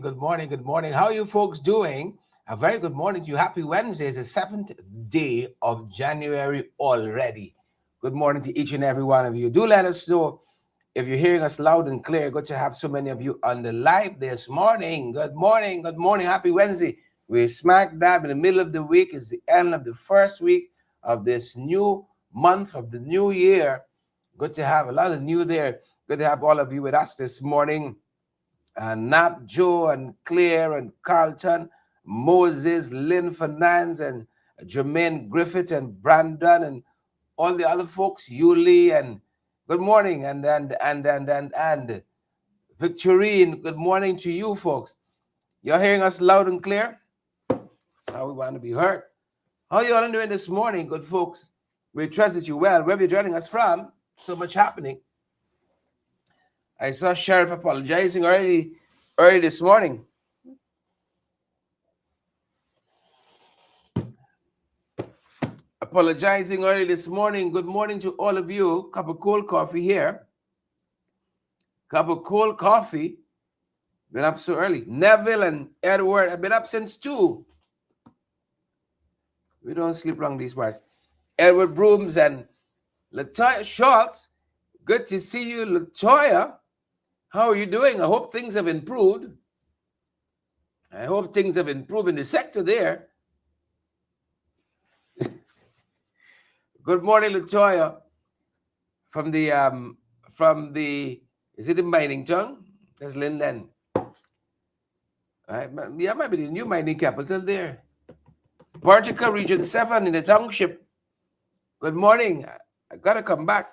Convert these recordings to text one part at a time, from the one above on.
Good morning, good morning. How are you folks doing? A very good morning to you. Happy Wednesday. It's the 7th day of January already. Good morning to each and every one of you. Do let us know if you're hearing us loud and clear. Good to have so many of you on the live this morning. Good morning, good morning. Happy Wednesday. We're smack dab in the middle of the week. It's the end of the first week of this new month of the new year. Good to have a lot of new there. Good to have all of you with us this morning. Nap, Joe, and Claire, and Carlton, Moses, Lynn Fernandez, and Jermaine Griffith, and Brandon, and all the other folks, Yuli, and good morning, and Victorine, good morning to you folks. You're hearing us loud and clear? That's how we want to be heard. How are you all doing this morning, good folks? We trust that you well. Wherever you're joining us from, so much happening. I saw Sheriff apologizing early this morning. Apologizing early this morning. Good morning to all of you. Cup of cold coffee here. Cup of cold coffee. Been up so early. Neville and Edward have been up since 2. We don't sleep long these parts. Edward Brooms and Latoya Schultz. Good to see you, Latoya. How are you doing? I hope things have improved. I hope things have improved in the sector there. Good morning, Latoya. From the is it the mining tongue? That's Linden. Yeah, might be the new mining capital there. Portugal Region 7 in the township. Good morning. I gotta come back.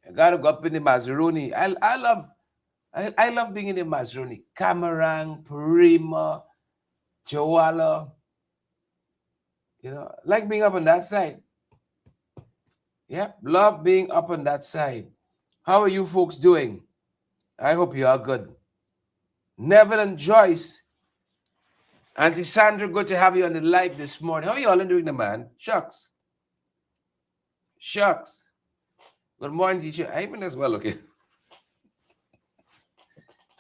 I gotta go up in the Mazaruni. I love being in the Mazaruni. Camarang, Prima, Joala. You know, like being up on that side. Yep, love being up on that side. How are you folks doing? I hope you are good. Neville and Joyce. Auntie Sandra, good to have you on the live this morning. How are you all doing, the man? Shucks. Shucks. Good morning, teacher. I even as well looking.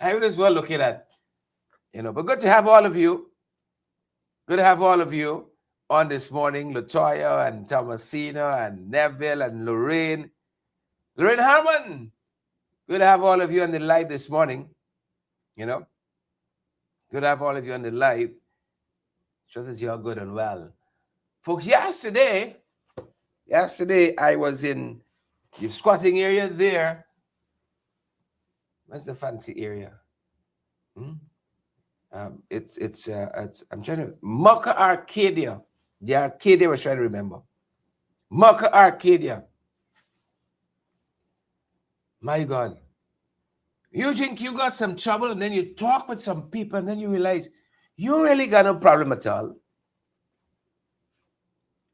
I even as well looking at, but good to have all of you. Good to have all of you on this morning. Latoya and Thomasina and Neville and Lorraine. Lorraine Harmon. Good to have all of you on the live this morning. You know, good to have all of you on the live. Trust that you're good and well. Folks, yesterday I was in the squatting area there. What's the fancy area? It's I'm trying to Mocka Arcadia. The Arcadia I was trying to remember. Mocka Arcadia. My God. You think you got some trouble, and then you talk with some people, and then you realize you really got no problem at all.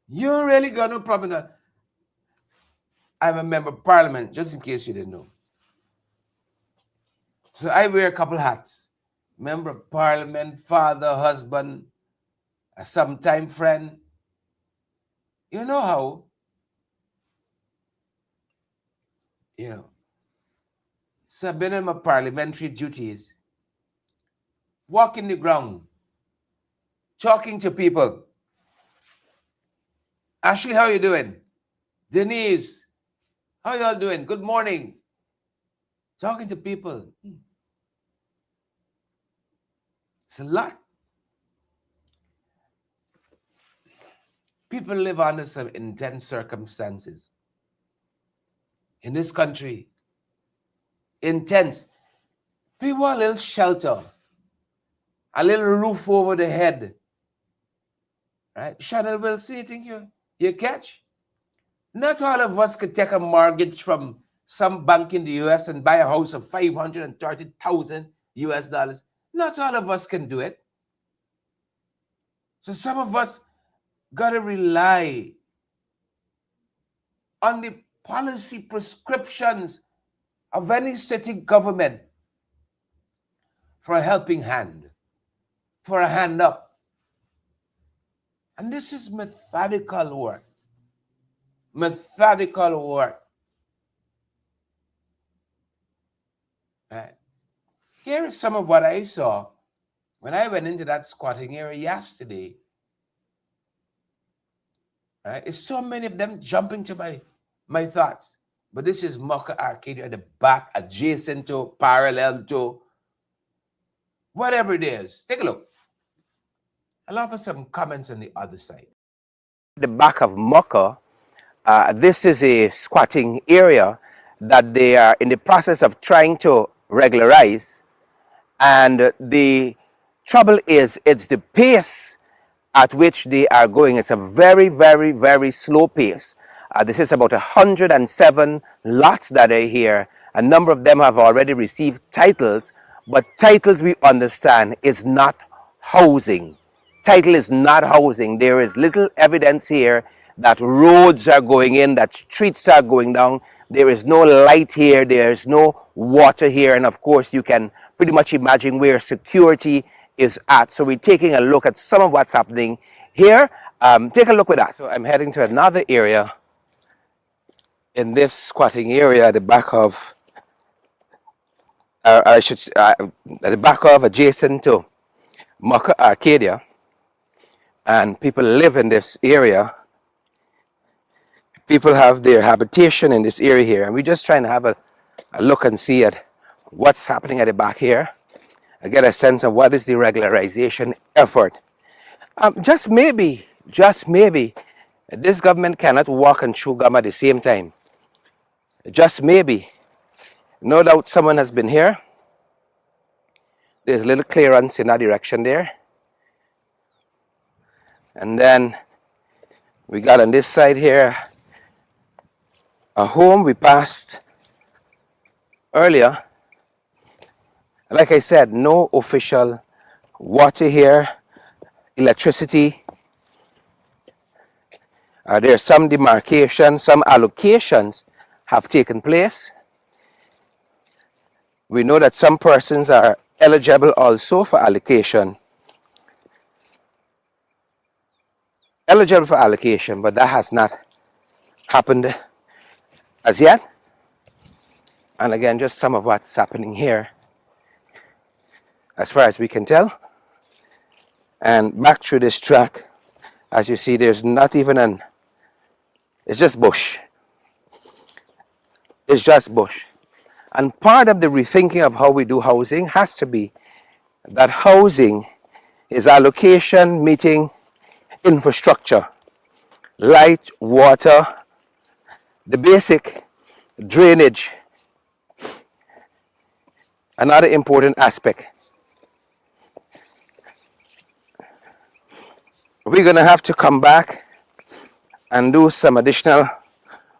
You really got no problem at all. I'm a member of parliament, just in case you didn't know. So I wear a couple hats. Member of parliament, father, husband, a sometime friend. You know how? You know. So I've been in my parliamentary duties, walking the ground, talking to people. Ashley, how you doing? Denise, how y'all doing? Good morning. Talking to people. It's a lot. People live under some intense circumstances in this country. Intense. People want a little shelter, a little roof over the head. Right? Shannon will see, think you catch? Not all of us could take a mortgage from some bank in the US and buy a house of $530,000 US dollars. Not all of us can do it. So some of us got to rely on the policy prescriptions of any sitting government for a helping hand, for a hand up. And this is methodical work. Methodical work. Right. Here is some of what I saw when I went into that squatting area yesterday. Right? It's so many of them jumping to my thoughts. But this is Mocka Arcadia at the back, adjacent to, parallel to, whatever it is. Take a look. I'll offer some comments on the other side. The back of Mocka, this is a squatting area that they are in the process of trying to regularize. And the trouble is, it's the pace at which they are going. It's a very, very, very slow pace. This is about 107 lots that are here. A number of them have already received titles, but titles, we understand, is not housing. Title is not housing. There is little evidence here that roads are going in, that streets are going down. There is no light here. There is no water here. And of course, you can pretty much imagine where security is at. So we're taking a look at some of what's happening here. Take a look with us. So I'm heading to another area in this squatting area at the back of, at the back of, adjacent to Mocka Arcadia. And people live in this area. People have their habitation in this area here. And we're just trying to have a look and see at what's happening at the back here. I get a sense of what is the regularization effort. Just maybe, this government cannot walk and chew gum at the same time. Just maybe. No doubt someone has been here. There's a little clearance in that direction there. And then we got on this side here a home we passed earlier. Like I said, no official water here, electricity. There's some demarcation, some allocations have taken place. We know that some persons are eligible also for allocation. Eligible for allocation, but that has not happened as yet. And again, just some of what's happening here, as far as we can tell. And back through this track, as you see, there's not even it's just bush. It's just bush. And part of the rethinking of how we do housing has to be that housing is allocation meeting infrastructure, light, water, the basic drainage, another important aspect. We're going to have to come back and do some additional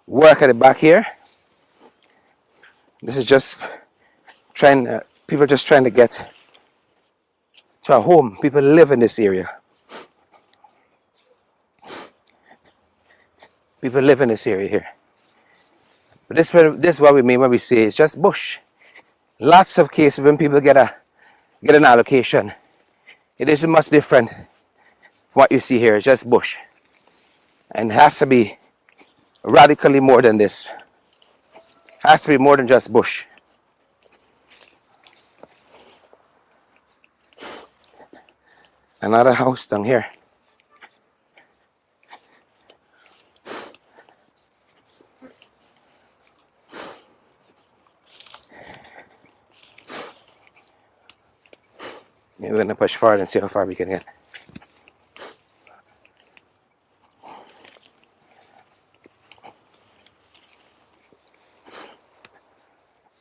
work at the back here. This is just people just trying to get to a home. People live in this area. People live in this area here. But this is what we mean when we say it's just bush. Lots of cases when people get an allocation, it isn't much different from what you see here. It's just bush. And it has to be radically more than this. Has to be more than just bush. Another house down here. We're going to push forward and see how far we can get.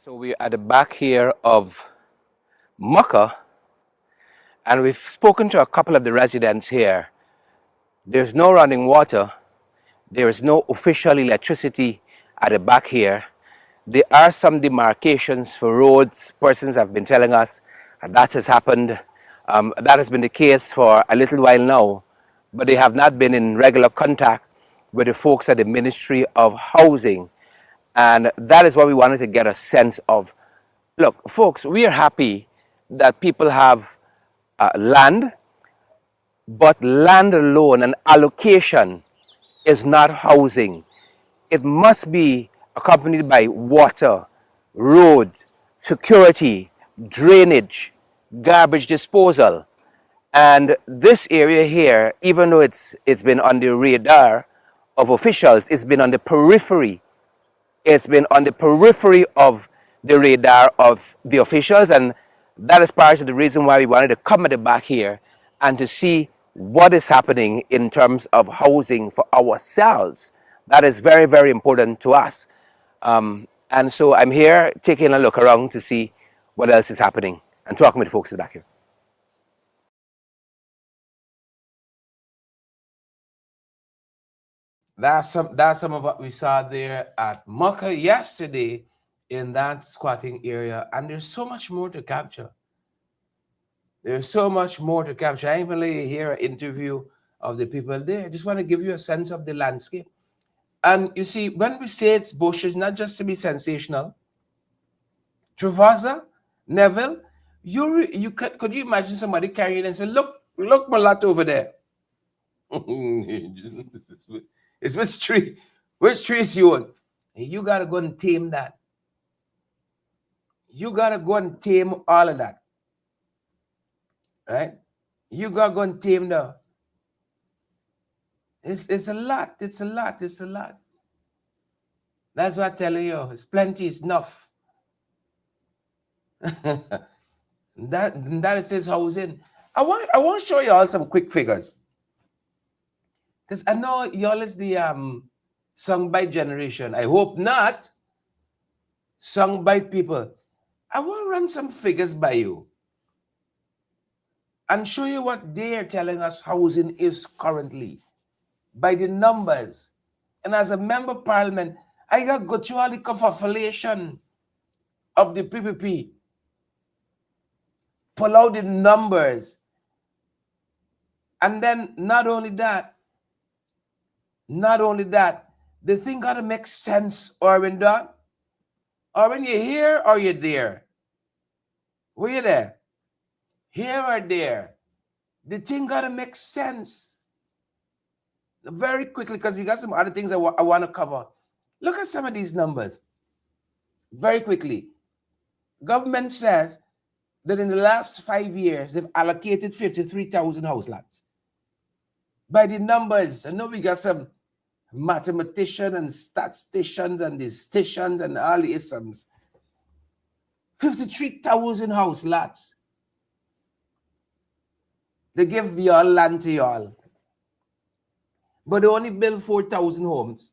So we're at the back here of Mocka, and we've spoken to a couple of the residents here. There's no running water. There is no official electricity at the back here. There are some demarcations for roads. Persons have been telling us that has happened. That has been the case for a little while now, but they have not been in regular contact with the folks at the Ministry of Housing. And that is what we wanted to get a sense of. Look, folks, we are happy that people have land, but land alone and allocation is not housing. It must be accompanied by water, roads, security, drainage, garbage disposal. And this area here, even though it's been on the radar of officials, it's been on the periphery. It's been on the periphery of the radar of the officials, and that is part of the reason why we wanted to come at the back here and to see what is happening in terms of housing for ourselves. That is very, very important to us. And so I'm here taking a look around to see what else is happening and talking with folks at the back here. That's some of what we saw there at Mocka yesterday in that squatting area, and there's so much more to capture. There's so much more to capture. I even hear an interview of the people there. I just want to give you a sense of the landscape. And you see, when we say it's bush, it's not just to be sensational. Travasa, Neville, could you imagine somebody carrying and say, look, Mulat over there. It's which tree? Which tree is you on? And you gotta go and tame that. You gotta go and tame all of that. Right? You gotta go and tame the. It's a lot. It's a lot. It's a lot. That's what I'm telling you. It's plenty. It's enough. that is housing. I want to show you all some quick figures. Because I know y'all is the songbite generation. I hope not. Songbite people. I want to run some figures by you and show you what they are telling us housing is currently by the numbers. And as a member of parliament, I got go through all the confabulation of the PPP. Pull out the numbers. And then not only that, the thing got to make sense, or when done, or when you're here or you're there. Were you there? Here or there. The thing got to make sense. Very quickly, because we got some other things I want to cover. Look at some of these numbers. Very quickly. Government says that in the last 5 years, they've allocated 53,000 house lots. By the numbers, I know we got some mathematicians and statisticians and the stations and all the isms. 53,000 house lots. They give y'all land to y'all. But they only build 4,000 homes.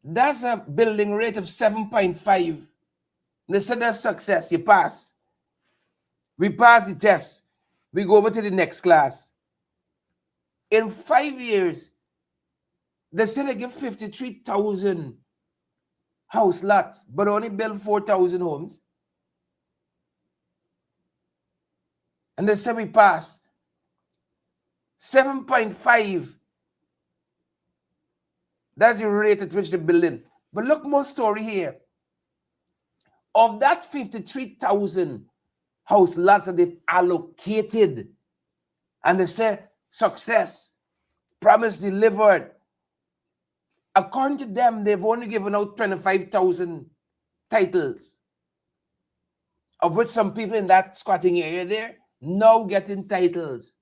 That's a building rate of 7.5. They said that's success. You pass. We pass the test. We go over to the next class. In 5 years, they said they give 53,000 house lots, but only build 4,000 homes. And they said we pass. 7.5. That's the rate at which they're building. But look more story here. Of that 53,000 house lots that they've allocated, and they say success, promise delivered. According to them, they've only given out 25,000 titles, of which some people in that squatting area there now getting titles.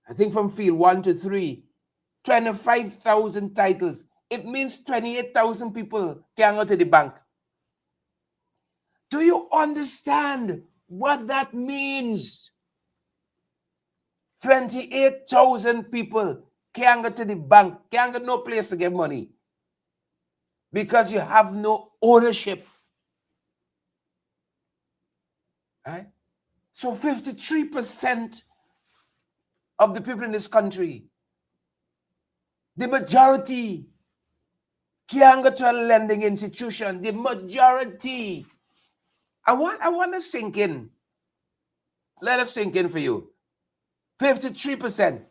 I think from field 1 to 3, 25,000 titles. It means 28,000 people can go to the bank. Do you understand what that means? 28,000 people can't go to the bank, can't get no place to get money because you have no ownership. Right? So 53% of the people in this country, the majority, can't go to a lending institution. The majority. I want to sink in. Let it sink in for you. 53%.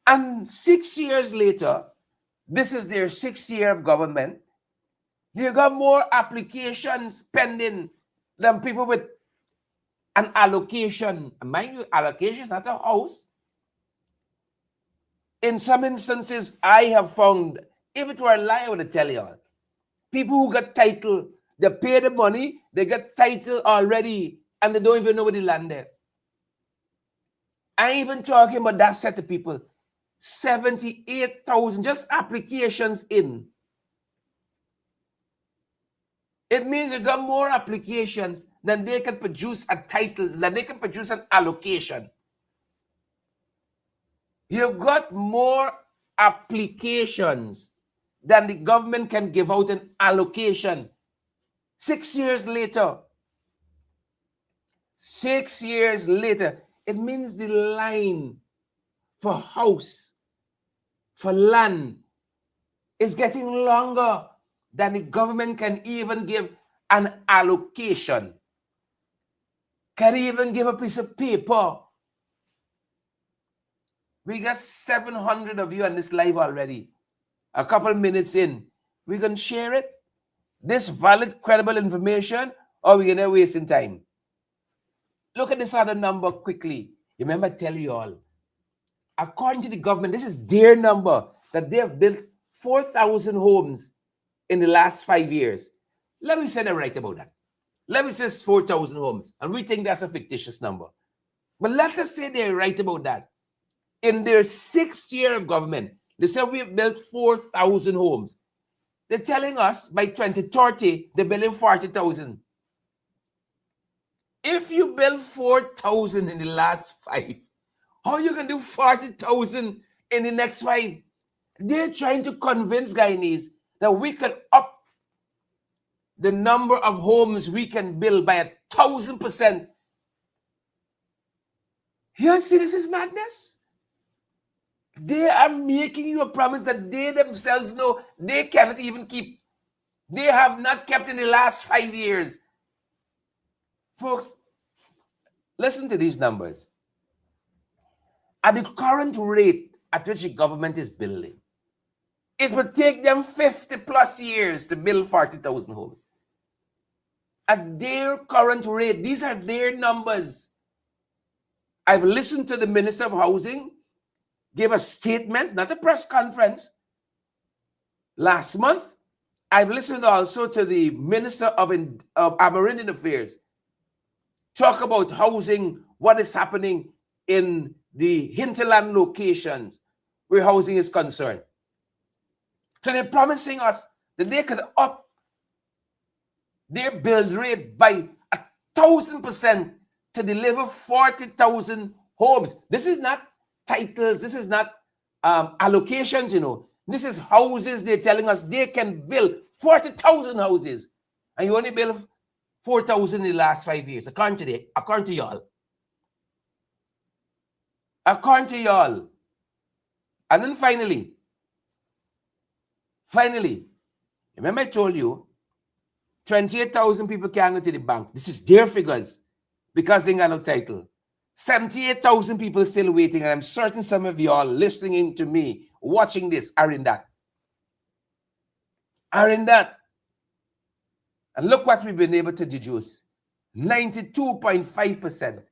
And 6 years later, this is their 6th year of government, they got more applications pending than people with an allocation. Mind you, allocation is not a house. In some instances, I have found, if it were a lie, I would tell you all. People who got title, they pay the money, they get title already, and they don't even know where the land there. I ain't even talking about that set of people. 78,000 just applications in. It means you got more applications than they can produce a title, than they can produce an allocation. You've got more applications than the government can give out an allocation. 6 years later, 6 years later, it means the line for house, for land, is getting longer than the government can even give an allocation, can even give a piece of paper. We got 700 of you on this live already. A couple minutes in, we can share it, this valid, credible information, or we're gonna wasting time. Look at this other number quickly. Remember, I tell you all, according to the government, this is their number, that they have built 4,000 homes in the last 5 years. Let me say they're right about that. Let me say 4,000 homes, and we think that's a fictitious number. But let us say they're right about that. In their 6th year of government, they said we've built 4,000 homes. They're telling us by 2030, they're building 40,000. If you build 4,000 in the last 5, how you can do 40,000 in the next 5? They're trying to convince Guyanese that we can up the number of homes we can build by 1,000%. You see, this is madness. They are making you a promise that they themselves know they cannot even keep. They have not kept in the last 5 years. Folks, listen to these numbers. At the current rate at which the government is building, it would take them 50 plus years to build 40,000 homes. At their current rate, these are their numbers. I've listened to the Minister of Housing give a statement, not a press conference, last month. I've listened also to the Minister of Amerindian Affairs talk about housing, what is happening in the hinterland locations where housing is concerned. So they're promising us that they could up their build rate by 1,000% to deliver 40,000 homes. This is not titles. This is not allocations, you know. This is houses. They're telling us they can build 40,000 houses. And you only build 4,000 in the last 5 years, according to y'all. According to y'all. And then finally, remember I told you, 28,000 people can't go to the bank. This is their figures because they got no title. 78,000 people still waiting, and I'm certain some of y'all listening to me, watching this, are in that. And look what we've been able to deduce. 92.5%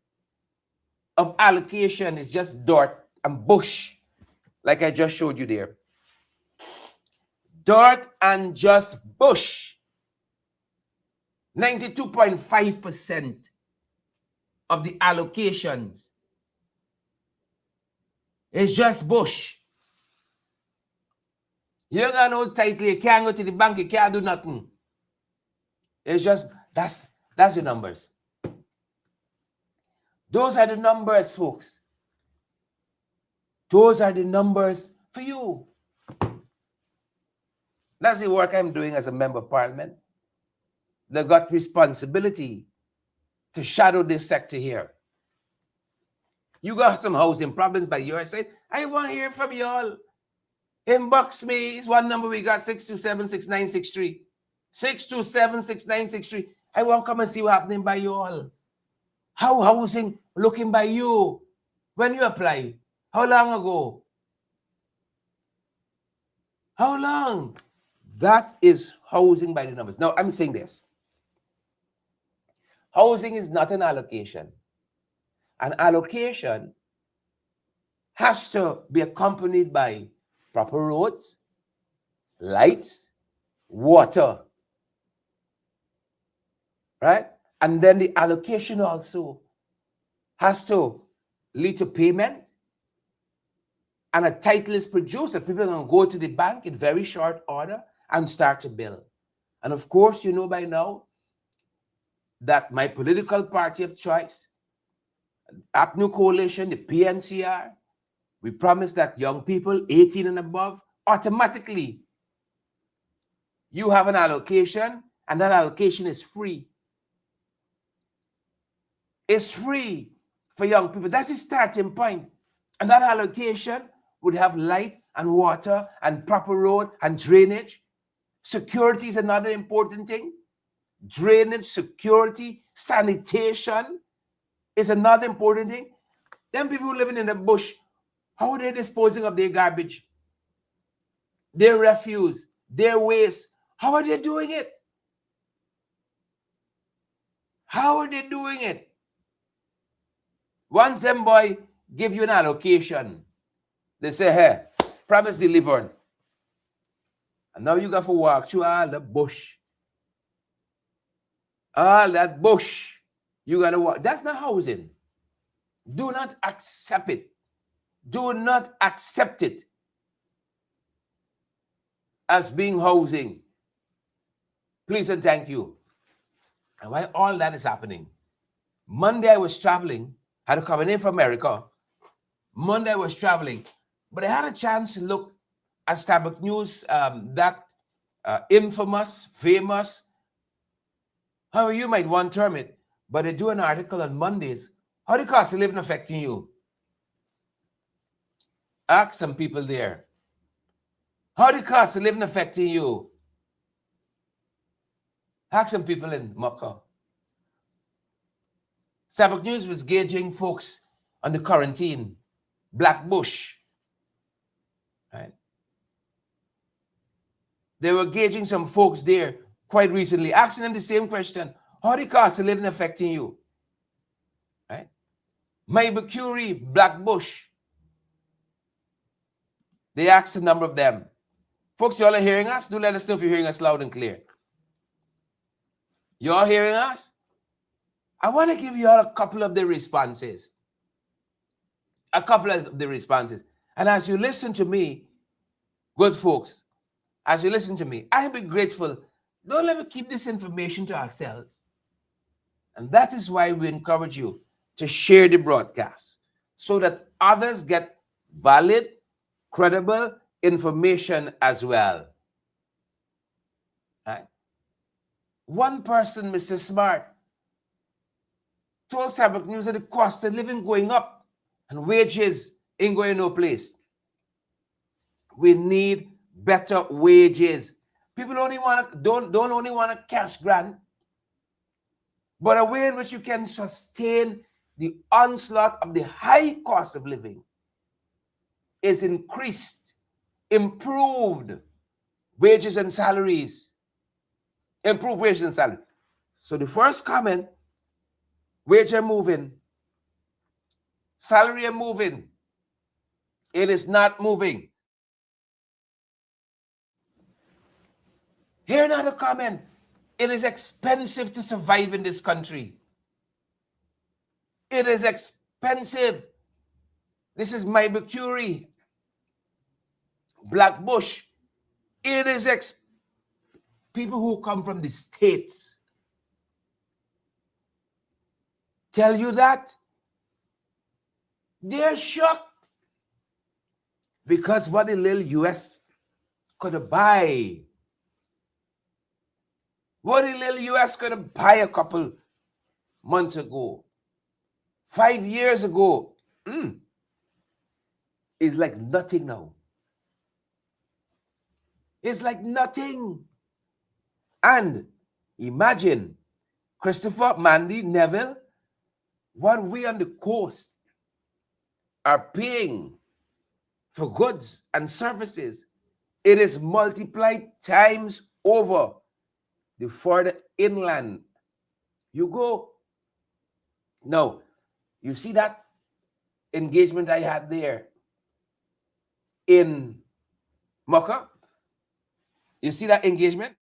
of allocation is just dirt and bush, like I just showed you there. Dirt and just bush. 92.5% of the allocations is just bush. You don't got no title, you can't go to the bank, you can't do nothing. It's just, that's the numbers. Those are the numbers, folks. Those are the numbers for you. That's the work I'm doing as a member of parliament. They got responsibility to shadow this sector here. You got some housing problems by your side. I want to hear from y'all. Inbox me. It's one number we got, 627-6963. 627-6963. I want to come and see what's happening by you all. How housing looking by you? When you apply? How long ago? How long? That is housing by the numbers. Now, I'm saying this. Housing is not an allocation. An allocation has to be accompanied by proper roads, lights, water, right? And then the allocation also has to lead to payment, and a title is produced that people are going to go to the bank in very short order and start to build. And of course, you know by now that my political party of choice, APNU Coalition, the PNCR, we promise that young people 18 and above, automatically, you have an allocation, and that allocation is free. It's free for young people. That's the starting point. And that allocation would have light and water and proper road and drainage. Security is another important thing. Drainage, security, sanitation is another important thing. Then people living in the bush, how are they disposing of their garbage, their refuse, their waste? How are they doing it? How are they doing it? Once them boy give you an allocation, they say, hey, promise delivered. And now you got to walk through all the bush. All that bush. You got to walk. That's not housing. Do not accept it. Do not accept it as being housing. Please and thank you. And while all that is happening, Monday I was traveling, had to come in from America. Monday I was traveling, but I had a chance to look at Starbucks News, that infamous, famous, however you might want to term it, but they do an article on Mondays. How the cost of living affecting you? Ask some people there. How the cost of living affecting you? Ask some people in Mocka. Starbucks News was gauging folks on the quarantine, Black Bush, right? They were gauging some folks there quite recently, asking them the same question. How the cost of living affecting you? Right? Maybe Curie, Black Bush. They asked a number of them. Folks, y'all are hearing us? Do let us know if you're hearing us loud and clear. Y'all hearing us? I want to give you all a couple of the responses. A couple of the responses. And as you listen to me, good folks, as you listen to me, I be grateful. Don't let me keep this information to ourselves. And that is why we encourage you to share the broadcast so that others get valid, credible information as well. Right? One person, Mr. Smart, told Sabbath News that the cost of living going up and wages ain't going no place. We need better wages. People only don't only want a cash grant, but a way in which you can sustain the onslaught of the high cost of living is increased, improved wages and salaries. Improved wages and salary. So the first comment, wage are moving, salary are moving. It is not moving. Here another comment. It is expensive to survive in this country. It is expensive. This is my Mercury, Black Bush. It is people who come from the States tell you that they're shocked because what the little US could buy. What the little US could buy a couple months ago, 5 years ago, is like nothing now. It's like nothing. And imagine Christopher, Mandy, Neville, what we on the coast are paying for goods and services, it is multiplied times over the further inland you go. Now, you see that engagement I had there in Mocka? You see that engagement?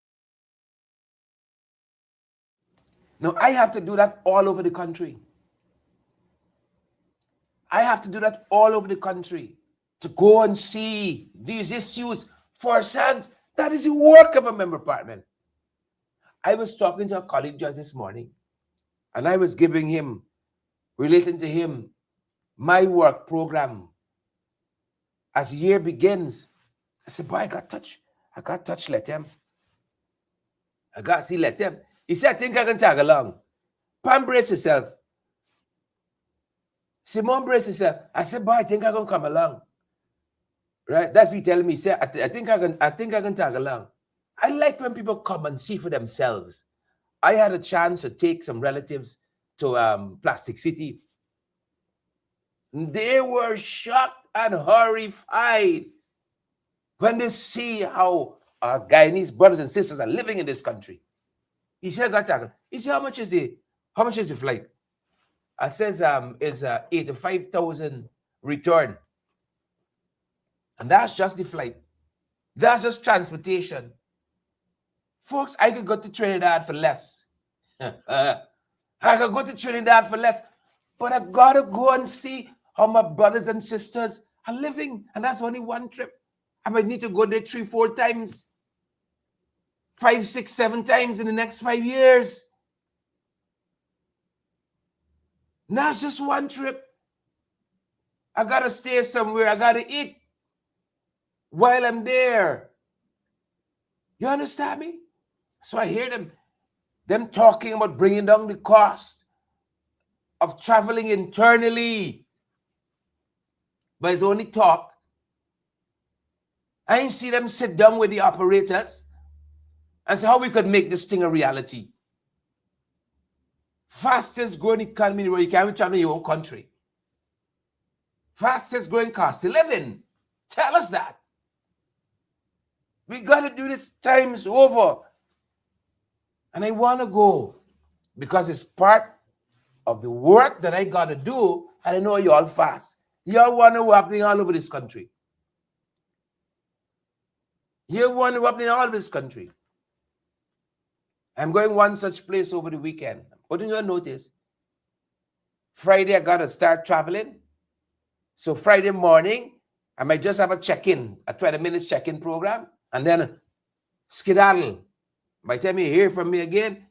Now, I have to do that all over the country. I have to do that all over the country to go and see these issues firsthand. That is the work of a member partner. I was talking to a colleague just this morning, and I was giving him, relating to him, my work program. As the year begins, I said, boy, I got touch, let them. I got see, let them. He said, I think I can tag along. Pam, brace yourself. Simone, brace yourself. I said, boy, I think I can come along. Right? That's what he telling me. He said, I think I can tag along. I like when people come and see for themselves. I had a chance to take some relatives to Plastic City. They were shocked and horrified when they see how our Guyanese brothers and sisters are living in this country. He said, he said, how much is the flight? I says, is 85,000 return. And that's just the flight. That's just transportation. Folks, I could go to Trinidad for less. I could go to Trinidad for less. But I gotta go and see how my brothers and sisters are living. And that's only one trip. I might need to go there 3-4 times. 5, 6, 7 times in the next 5 years. Now it's just one trip. I gotta stay somewhere. I gotta eat while I'm there. You understand me? So I hear them talking about bringing down the cost of traveling internally. But it's only talk. I ain't see them sit down with the operators and say how we could make this thing a reality. Fastest growing economy in the world, you can't even travel in your own country. Fastest growing cost of living. Tell us that. We got to do this times over. And I want to go because it's part of the work that I got to do. And I know you all fast. You want to happening all over this country. You want to happening all over this country. I'm going one such place over the weekend. Putting your notice. Friday, I got to start traveling. So Friday morning, I might just have a check-in, a 20 minutes check-in program. And then skedaddle. By the time you hear from me again,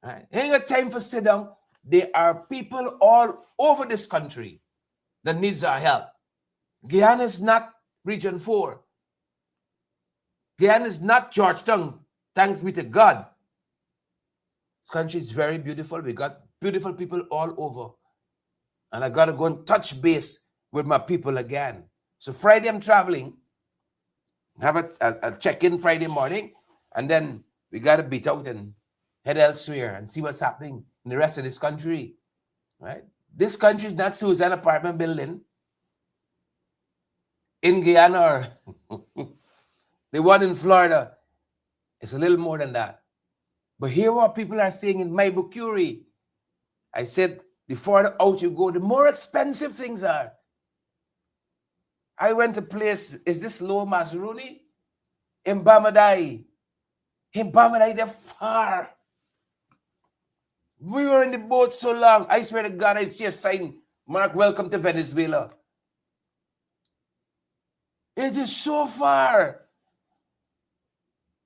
right, ain't got time for sit down. There are people all over this country that needs our help. Guyana is not Region 4. Guyana is not Georgetown. Thanks be to God. This country is very beautiful. We got beautiful people all over. And I got to go and touch base with my people again. So Friday I'm traveling. Have a check-in Friday morning. And then we got to beat out and head elsewhere and see what's happening in the rest of this country. Right? This country is not Susan apartment building in Guyana or the one in Florida. It's a little more than that. But here what people are saying in my Bukuri. I said, the further out you go, the more expensive things are. I went to place, is this Lower Mazaruni? In Bamadai. In Bamadai, they're far. We were in the boat so long. I swear to God, I see a sign, Mark, welcome to Venezuela. It is so far.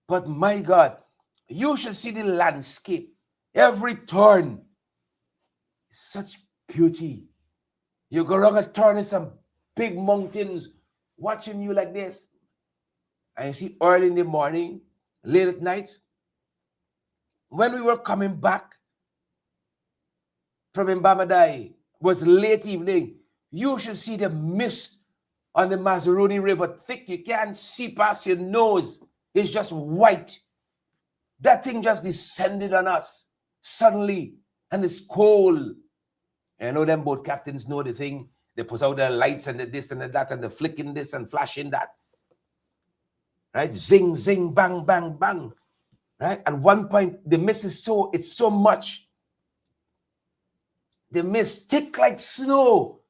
But my God, you should see the landscape. Every turn. Such beauty. You go around a turn in some big mountains watching you like this. And you see early in the morning, late at night. When we were coming back from Mbamadai, was late evening. You should see the mist on the Mazaruni River, thick. You can't see past your nose. It's just white. That thing just descended on us suddenly, and it's cold. And I know them boat captains know the thing. They put out their lights and the this and the that and the flicking this and flashing that. Right? Zing, zing, bang, bang, bang. Right? At one point, the mist is it's so much. The mist thick like snow.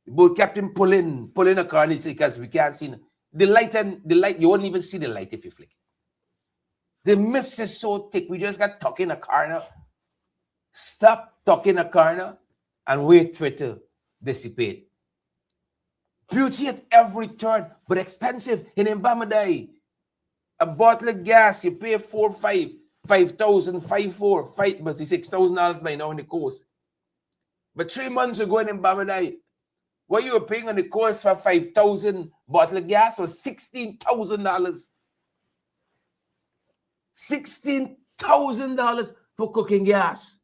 The boat captain pulling a car and because we can't see the light, you won't even see the light if you flick. The mist is so thick. We just got tuck in a corner. Stop, tuck in a corner, and wait for it to dissipate. Beauty at every turn, but expensive. In Mbamadai, a bottle of gas, you pay $5,000, $5,000, but it's $6,000 by now on the coast. But 3 months ago in Mbamadai, what you were paying on the coast for 5,000 bottle of gas was $16,000. $16,000 for cooking gas.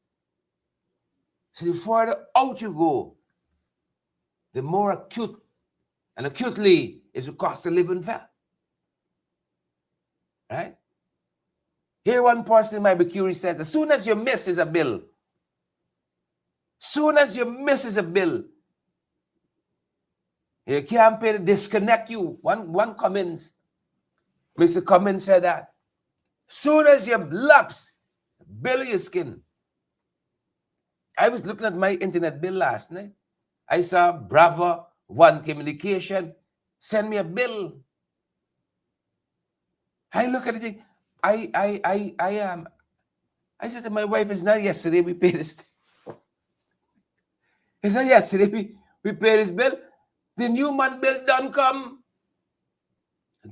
So the further out you go, the more acute and acutely is the cost of living felt. Right? Here one person in my Bikuri says, as soon as you miss is a bill. Soon as you miss is a bill. You can't pay to disconnect you. One Cummins, Mr. Cummins said that. Soon as you lapse, bill your skin. I was looking at my internet bill last night. I saw Bravo One Communication send me a bill. I look at it. I said to my wife, it's not yesterday we paid this. It's not yesterday we paid this bill. The new month bill done come.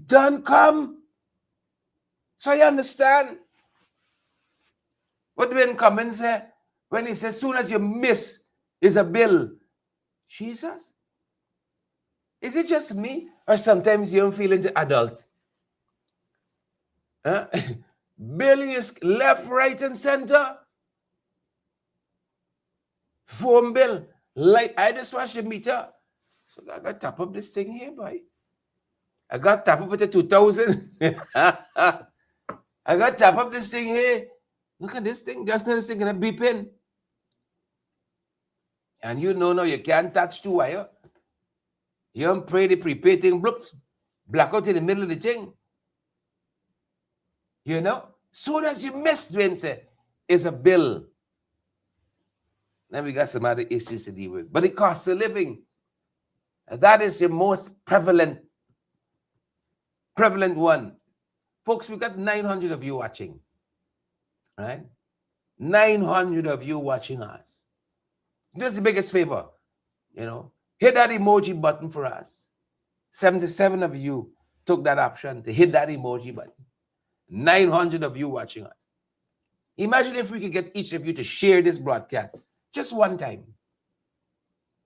Done come. So I understand what Ben Cummins said when he says, as soon as you miss is a bill. Jesus. Is it just me? Or sometimes you don't feel into adult? Huh? Bill is left, right, and center. Phone bill. Like I just watched the meter. So I got to tap up this thing here, boy. I got to tap up with the 2000. I got to tap up this thing here. Look at this thing. Just now this thing gonna beep in. And you know now you can't touch two wire. You don't pray the prepaid thing, bloops, black out in the middle of the thing. You know? Soon as you miss, Dwayne said, is a bill. Then we got some other issues to deal with. But the cost of living, that is the most prevalent one. Folks, we got 900 of you watching. Right? 900 of you watching us. Do us the biggest favor. You know, hit that emoji button for us. 77 of you took that option to hit that emoji button. 900 of you watching us. Imagine if we could get each of you to share this broadcast just one time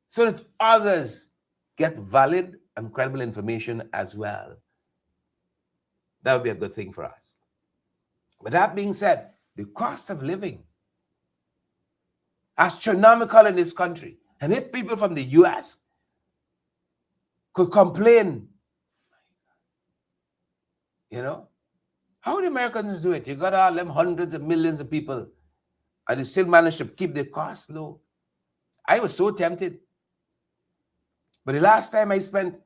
so that others get valid and credible information as well. That would be a good thing for us. But that being said, the cost of living astronomical in this country. And if people from the US could complain, how would Americans do it? You got all them hundreds of millions of people and you still manage to keep the cost low. I was so tempted. But the last time I spent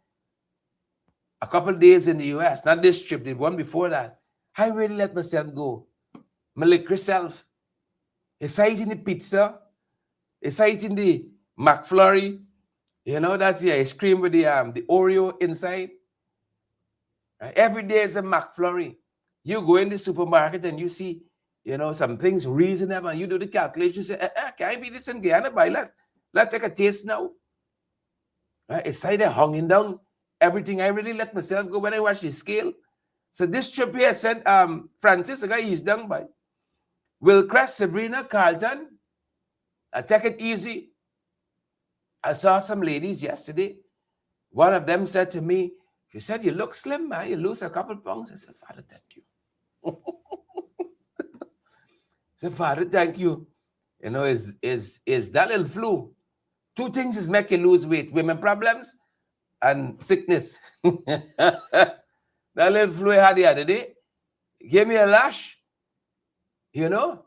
a couple of days in the US, not this trip, the one before that, I really let myself go. My liquor self. Aside in the pizza, aside in the McFlurry, that's the ice cream with the Oreo inside. Right? Every day is a McFlurry. You go in the supermarket and you see, some things reasonable, and you do the calculation. You say, can I be this and Guyana buy that? Let's take a taste now. Right? Aside of hanging down everything, I really let myself go when I watch the scale. So this trip here said, Francis, a guy he's done by Wilcrest, Sabrina, Carlton. I take it easy. I saw some ladies yesterday. One of them said to me, she said, you look slim, man. You lose a couple pounds. I said, Father, thank you. I said, Father, thank you. Is that little flu. Two things is make you lose weight. Women problems and sickness. That little flu I had the other day gave me a lash. You don't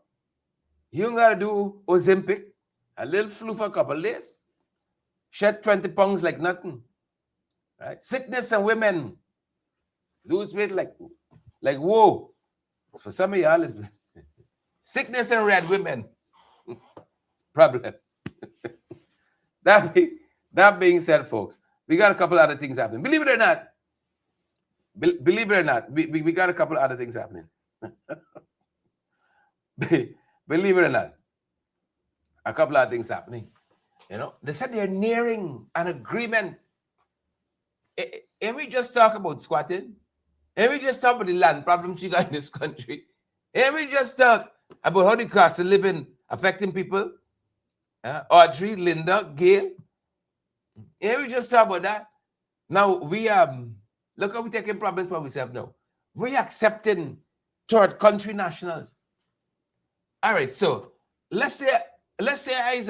got to do Ozempic. A little flu for a couple of days. Shed 20 pounds like nothing. Right? Sickness and women lose weight like whoa. For some of y'all, it's sickness and red women. Problem. That being said, folks, we got a couple other things happening. Believe it or not, we got a couple other things happening. Believe it or not, a couple of things happening. They said they're nearing an agreement. And we just talk about squatting. And we just talk about the land problems you got in this country. And we just talk about how the cost of living affecting people. Audrey, Linda, Gail. And we just talk about that. Now we look how we taking problems for ourselves now. We accepting third country nationals. All right, so let's say I's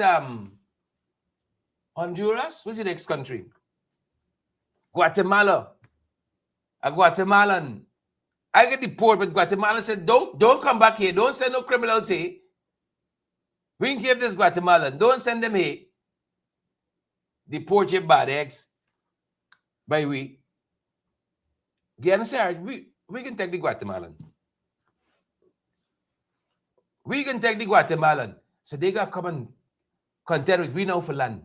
Honduras. What's the next country? Guatemala. A Guatemalan. I get deported, but Guatemala said, don't come back here. Don't send no criminals here. We can give this Guatemalan. Don't send them here. Deport your bad eggs. By we. Guyana said, we can take the Guatemalan. We can take the Guatemalan. So they got to come and contend with we now for land.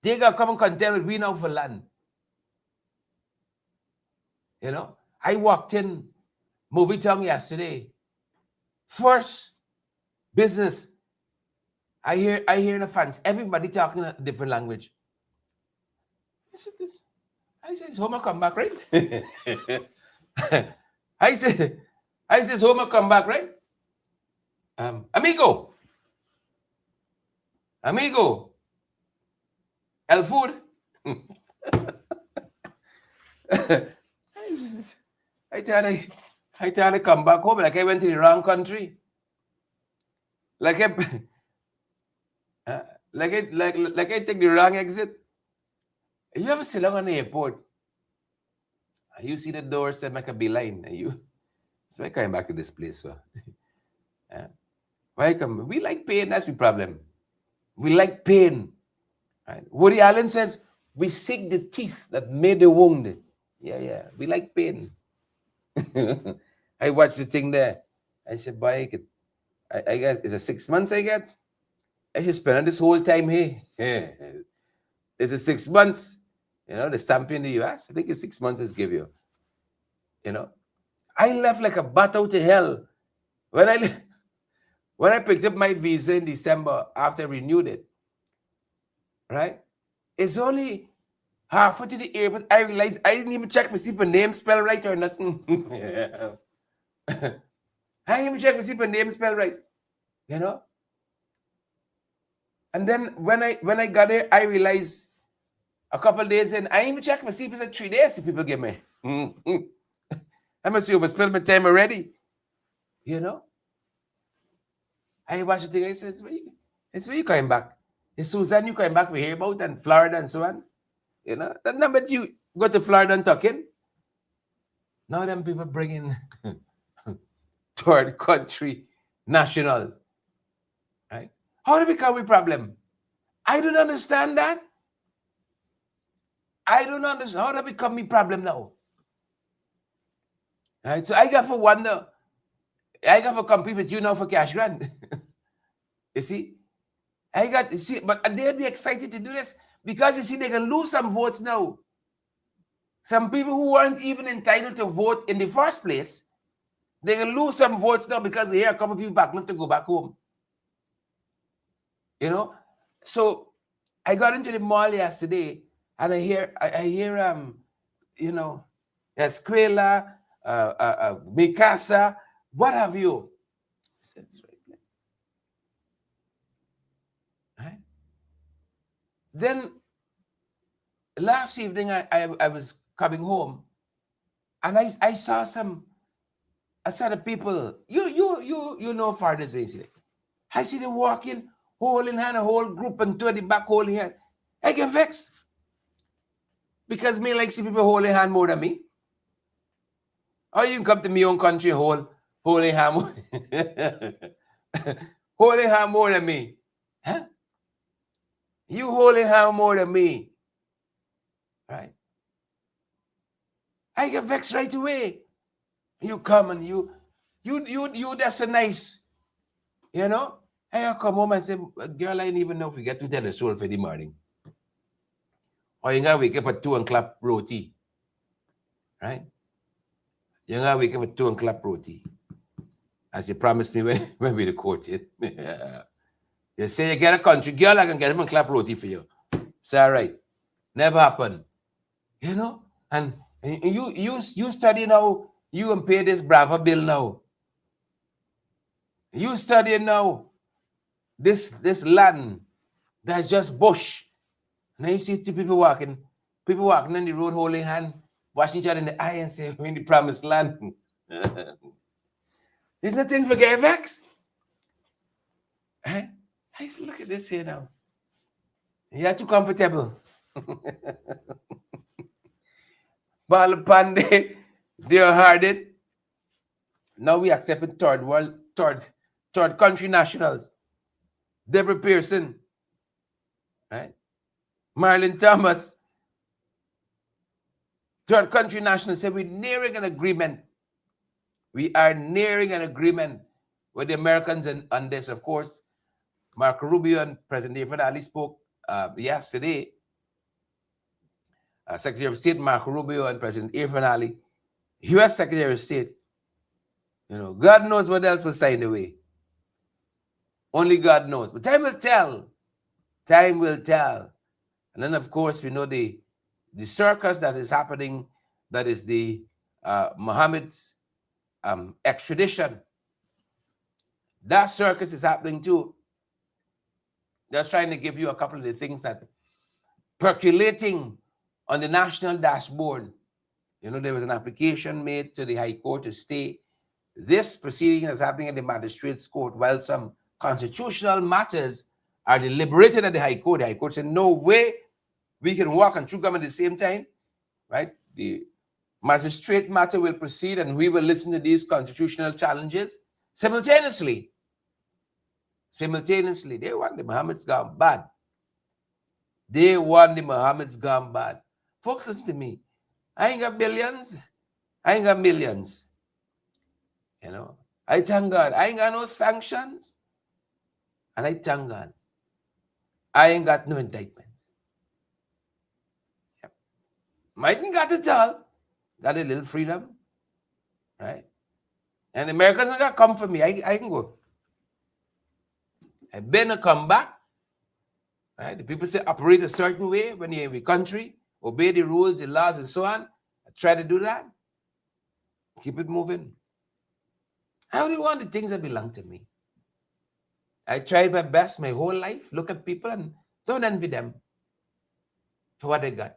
They got to come and contend with we now for land. I walked in Movie Town yesterday. First business. I hear the fans, everybody talking a different language. I said, Homer come back, right? I said, Homer come back, right? Amigo, el food. I thought I come back home like I went to the wrong country. Like I take the wrong exit. You ever sit down on the airport? You see the door say make a beeline. So I came back to this place. So. Why come? We like pain. That's the problem. We like pain. Right? Woody Allen says we seek the teeth that made the wound. Yeah. We like pain. I watched the thing there. I said, boy, I guess it's a 6 months I get. I should spend this whole time here. It's a 6 months. The stamp in the US. I think it's 6 months is give you. I left like a bat out of hell. When I picked up my visa in December after I renewed it, right? It's only halfway to the airport, I realized I didn't even check to see if my name spelled right or nothing. I didn't even check to see if my name spelled right, you know. And then when I got there, I realized a couple of days in, I didn't even check to see if it's a 3 days the people give me. I must see overspilled my time already, you know. I watched the thing. I said, it's where you coming back. It's Susan you coming back we hear about and Florida and so on. You know, that number you go to Florida and talking. Now them people bringing third country nationals. Right? How do we become a problem? I don't understand that. I don't understand how that become a problem now. Right? So I got to wonder, I got to compete with you now for cash grant. You see? You see, but they'll be excited to do this because you see they can lose some votes now. Some people who weren't even entitled to vote in the first place, they can lose some votes now because they hear a couple of people back not to go back home. You know? So I got into the mall yesterday and I hear you know, Escuela, Mikasa, what have you? Right? Then last evening I was coming home and I saw a set of people. You know foreigners basically. I see them walking, holding hand, a whole group and two at the back holding hand. I get vexed. Because me like see people holding hand more than me. Or you can come to me own country holding hand more. Holding hand more than me. Huh? You holding hand more than me. Right? I get vexed right away. You come and you that's a nice, you know? I come home and say, girl, I didn't even know if we get to tell the soul for the morning. Or you gotta wake up at 2 and clap roti. Right? You gotta wake up at 2 and clap roti. As you promised me when we recorded. You say you get a country girl, I can get him and clap roti for you. It's all right. Never happened. You know? And you study now, you can pay this Brava bill now. You study now. This land that's just bush. Now you see two people walking on the road holding hand, watching each other in the eye and say, we're in the promised land. There's nothing for get vexed. Right? I used to look at this here now. You're too comfortable. Balapande, they're harded. Now we accepted third country nationals. Deborah Pearson, right? Marlon Thomas, third country nationals, said we're nearing an agreement. We are nearing an agreement with the Americans on this, of course. Marco Rubio and President Ifeanyi spoke yesterday. Secretary of State Marco Rubio and President Ifeanyi, U.S. Secretary of State. You know, God knows what else was signed away. Only God knows. But time will tell. Time will tell. And then, of course, we know the circus that is happening, that is the Mohammed's extradition. That circus is happening too. They're trying to give you a couple of the things that percolating on the national dashboard. You know, there was an application made to the High Court to stay this proceeding is happening at the Magistrates Court, while some constitutional matters are deliberated at the High Court. The High Court said, no way we can walk and chew gum at the same time, right? The magistrate matter will proceed and we will listen to these constitutional challenges simultaneously. Simultaneously. They want the Mohammed's gone bad. They want the Mohammed's gone bad. Folks, listen to me. I ain't got billions. I ain't got millions. You know, I thank God. I ain't got no sanctions. And I thank God. I ain't got no indictments. Yep. Mightn't got it all. Got a little freedom. Right? And the Americans are going to come for me. I can go. I better come back. Right? The people say operate a certain way when you're in the country. obey the rules, the laws, and so on. I try to do that. Keep it moving. I only want the things that belong to me. I tried my best my whole life. Look at people and don't envy them for what they got.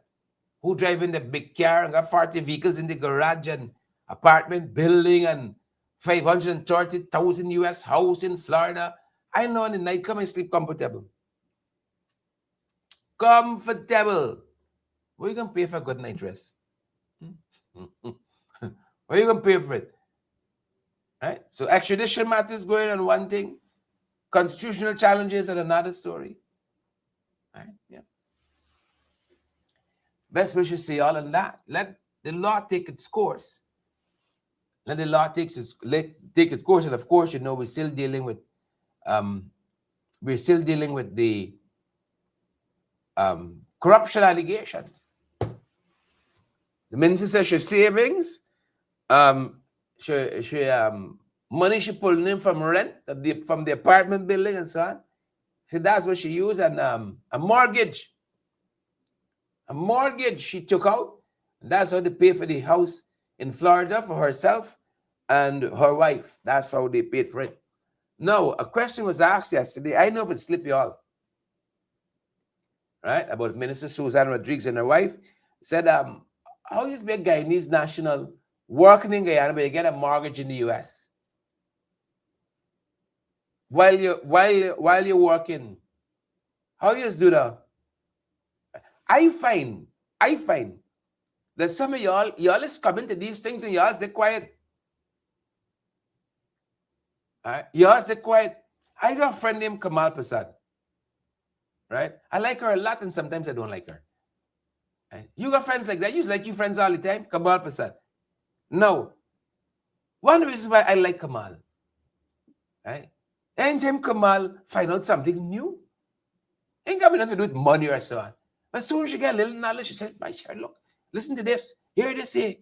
Who driving the big car and got 40 vehicles in the garage and apartment building and 530,000 US house in Florida. I know in the night come and sleep comfortable. Comfortable. What are you going to pay for a good night rest? What are you going to pay for it? Right? So extradition matters going on one thing. Constitutional challenges are another story. Right? Yeah. Best wishes to y'all on that. Let the law take its course. Let the law take its course. And of course, you know, we're still dealing with the corruption allegations. The minister says her savings, money she pulling in from rent from the apartment building and so on. So that's what she used, and a mortgage she took out. That's how they pay for the house in Florida for herself and her wife. That's how they paid for it. Now, a question was asked yesterday. I know if it slipped y'all, right? About Minister Susan Rodriguez and her wife. Said, how you be a Guyanese national working in Guyana, but you get a mortgage in the US while you're working? How you do that? I find that some of y'all is coming to these things and y'all stay quiet. All right? Y'all stay quiet. I got a friend named Kamal Prasad. Right? I like her a lot, and sometimes I don't like her. Right? You got friends like that. You like your friends all the time. Kamal Prasad. No. One reason why I like Kamal. Right? Anytime Kamal find out something new, ain't got nothing to do with money or so on. But as soon as she get a little knowledge, she said, "My child, look, listen to this. Hear this here."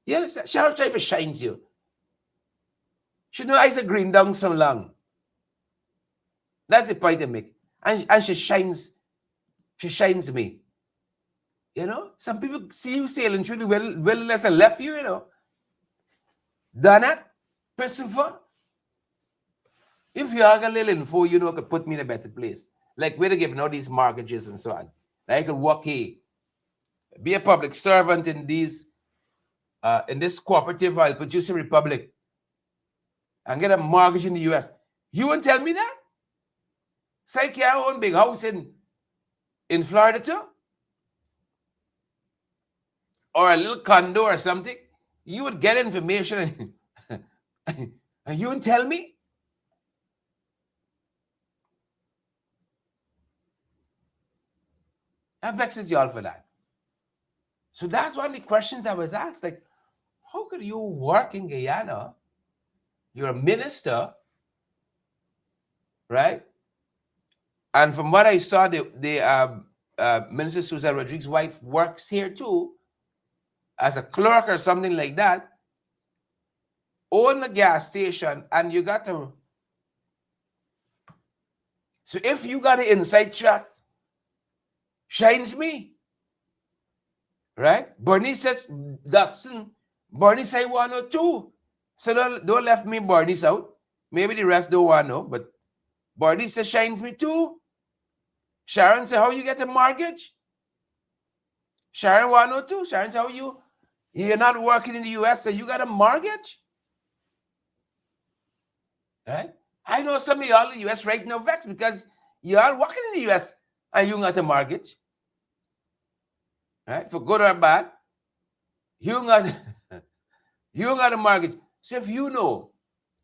You understand? She try to shines you. She know eyes are green down so long. That's the point I make. And she shines me. You know? Some people see you sailing through the wilderness and left you, you know. Done it, Christopher. If you have a little info, you know, could put me in a better place. Like we're giving all these mortgages and so on. I could work here, be a public servant in this cooperative oil producing republic, and get a mortgage in the US. You won't tell me that? Say you own big house in Florida too? Or a little condo or something? You would get information and you wouldn't tell me? That vexes you all for that. So that's one of the questions I was asked. Like, how could you work in Guyana? You're a minister, right? And from what I saw, the Minister Susan Rodriguez's wife works here too, as a clerk or something like that. Own a gas station, and you got to. So if you got an inside track, shines me, right? Bernie says Dotson. Bernie say 102. So don't left me Bernie's out. Maybe the rest don't want to know, but Bernie says shines me too. Sharon said, how you get a mortgage? Sharon 102. Sharon said, how you're not working in the US, so you got a mortgage? Right? I know some of y'all in the US right now vex because y'all working in the US and you got a mortgage. Right? For good or bad, you got a mortgage. So if you know,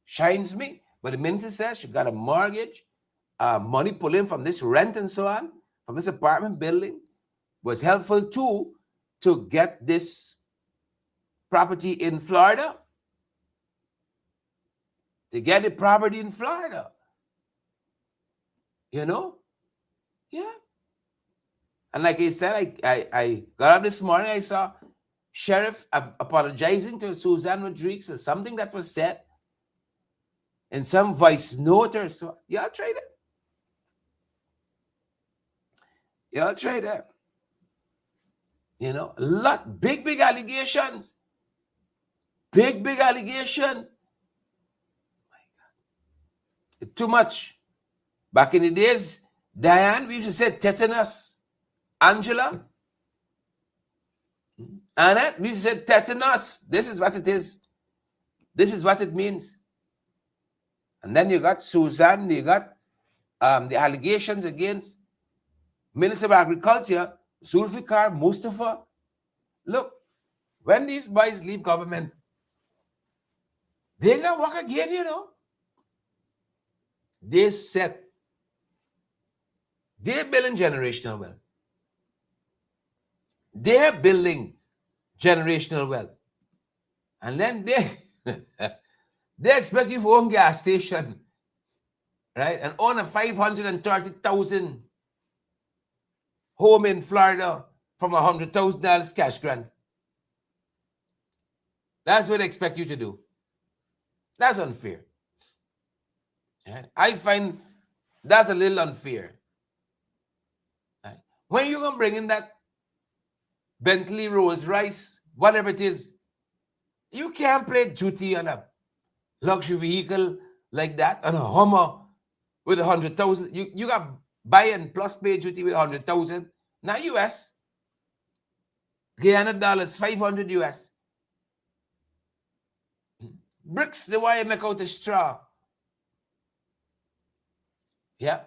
shines me. But the minister says she got a mortgage, money pulling from this rent and so on, from this apartment building, was helpful too to get this property in Florida. To get the property in Florida. You know? Yeah. And like I said, I got up this morning, I saw Sheriff apologizing to Susan Rodriguez for something that was said in some voice note or so. Y'all try that. Y'all try that. You know, a lot, big allegations. Big allegations. Too much. Back in the days, Diane, we used to say tetanus. Angela, Annette, we used to say tetanus. This is what it is. This is what it means. And then you got Susan, you got the allegations against Minister of Agriculture, Zulfikar Mustafa. Look, when these boys leave government, they're going to work again, you know. They set, they're building generational wealth. They're building generational wealth. And then they expect you to own gas station, right? And own a 530,000 home in Florida from $100,000 cash grant. That's what they expect you to do. That's unfair. Right? I find that's a little unfair. Right? When you're going to bring in that Bentley, Rolls Royce, whatever it is, you can't play duty on a luxury vehicle like that, on a Hummer with 100,000. You got buy and plus pay duty with 100,000. Not US. Guyana dollars, 500 US. Bricks, the way you make out the straw. Yeah.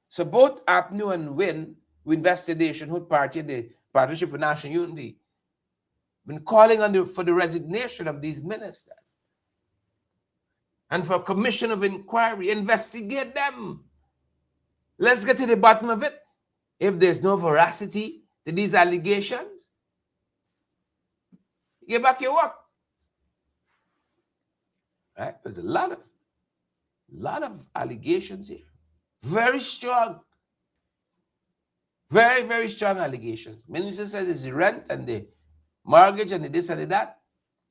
So both APNU and WIN, invested nationhood party and the Partnership for National Unity, been calling on for the resignation of these ministers. And for a commission of inquiry, investigate them. Let's get to the bottom of it. If there's no veracity to these allegations, get back your work. Right? There's a lot of allegations here. Very strong. Very, very strong allegations. Minister says it's the rent and the mortgage and the this and the that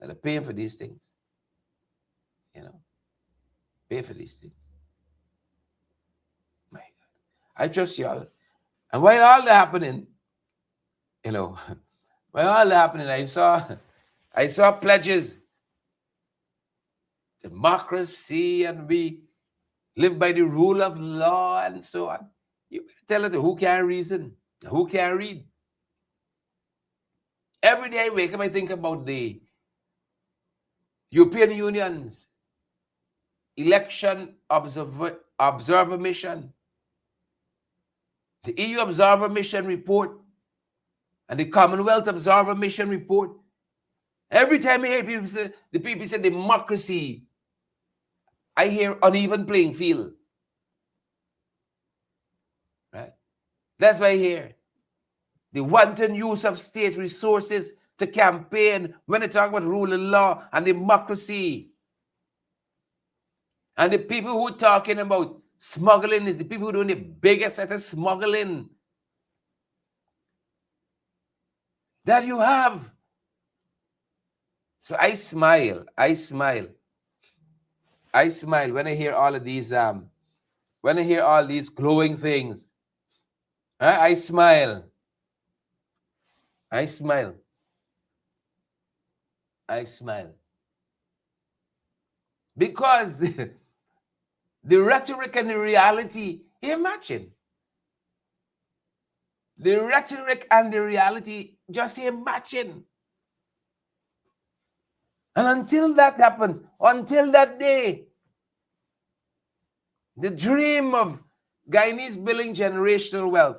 are paying for these things. You know, pay for these things. My God. I trust y'all. And while all that happening, you know, while all that happening, I saw pledges. Democracy, and we live by the rule of law and so on. You better tell it to who can reason, who can read. Every day I wake up, I think about the European Union's election observer mission, the EU observer mission report, and the Commonwealth observer mission report. Every time I hear people say, the people say democracy, I hear uneven playing field. Right? That's why I hear the wanton use of state resources to campaign when they talk about rule of law and democracy. And the people who are talking about smuggling is the people who are doing the biggest set of smuggling that you have. So I smile when I hear all of these when I hear all these glowing things. I smile because the rhetoric and the reality, imagine the rhetoric and the reality, just imagine. And until that happens, until that day, the dream of Guyanese building generational wealth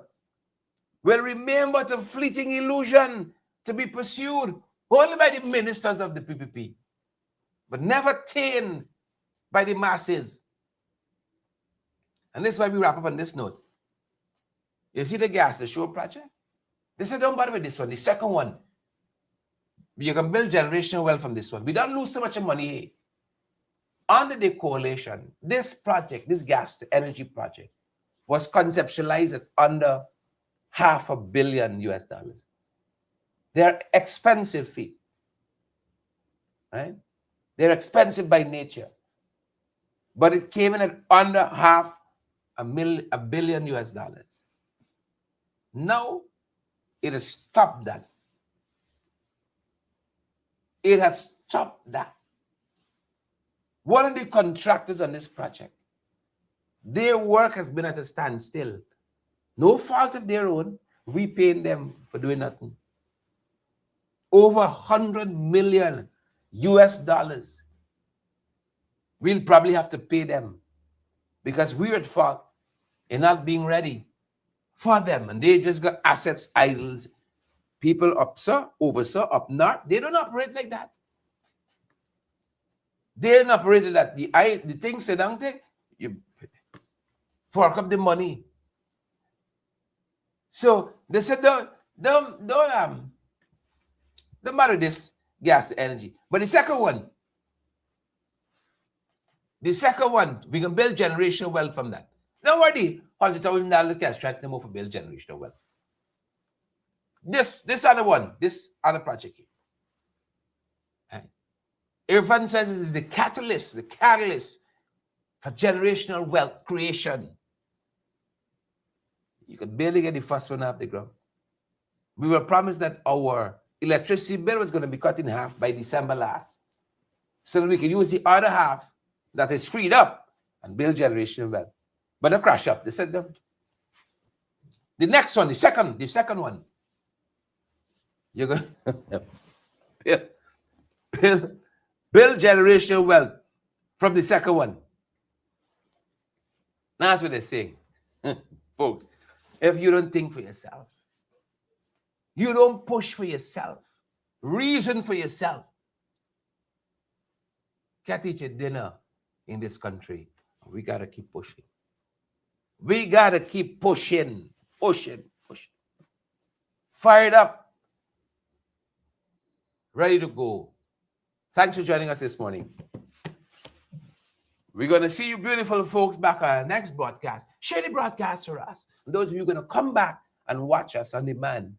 will remain but a fleeting illusion to be pursued only by the ministers of the PPP, but never attained by the masses. And this is why we wrap up on this note. You see the gas, the show project? They said, don't bother with this one. The second one, you can build generational wealth from this one. We don't lose so much money here. Under the coalition, this project, this gas to energy project, was conceptualized at under $500 million US. They're expensive feet, right? They're expensive by nature, but it came in at under $500 million US. Now, it has stopped that. It has stopped that. One of the contractors on this project, their work has been at a standstill. No fault of their own. We paying them for doing nothing. Over 100 million US dollars. We'll probably have to pay them because we're at fault in not being ready for them. And they just got assets idled. People up so, over so, up north, they don't operate like that. They don't operate like that. The thing say down there, you fork up the money. So they said don't matter this gas energy. But the second one, we can build generational wealth from that. Don't worry, $100,000 cash strike no more for build generational wealth. This other project here. Right? Irfan says this is the catalyst for generational wealth creation. You could barely get the first one off the ground. We were promised that our electricity bill was going to be cut in half by December last, so that we can use the other half that is freed up and build generational wealth. But they crash up. They said no. The next one, the second one, you're going to build generational wealth from the second one. That's what they're saying. Folks, if you don't think for yourself, you don't push for yourself, reason for yourself, can't eat your dinner in this country. We got to keep pushing. We got to keep pushing. Fired up. Ready to go. Thanks for joining us this morning. We're going to see you beautiful folks back on our next broadcast. Share the broadcast for us. And those of you who are going to come back and watch us on demand,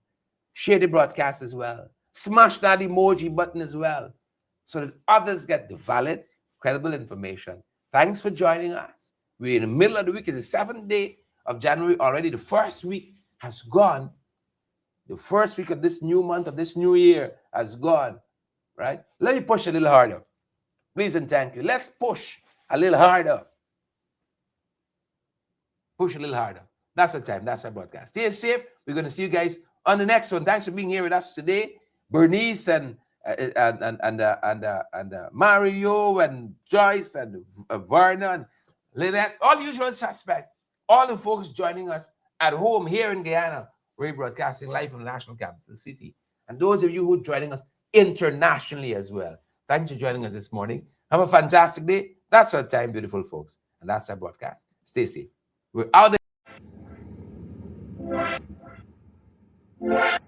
share the broadcast as well. Smash that emoji button as well so that others get the valid, credible information. Thanks for joining us. We're in the middle of the week. It's the 7th day of January already. The first week has gone. The first week of this new month, of this new year has gone, right? Let me push a little harder. Please and thank you. Let's push a little harder. Push a little harder. That's our time. That's our broadcast. Stay safe. We're going to see you guys on the next one. Thanks for being here with us today. Bernice and Mario and Joyce and Verna and Lynette, all the usual suspects, all the folks joining us at home here in Guyana. We're broadcasting live from the National Capital City. And those of you who are joining us internationally as well, thanks for joining us this morning. Have a fantastic day. That's our time, beautiful folks. And that's our broadcast. Stay safe. We're out there.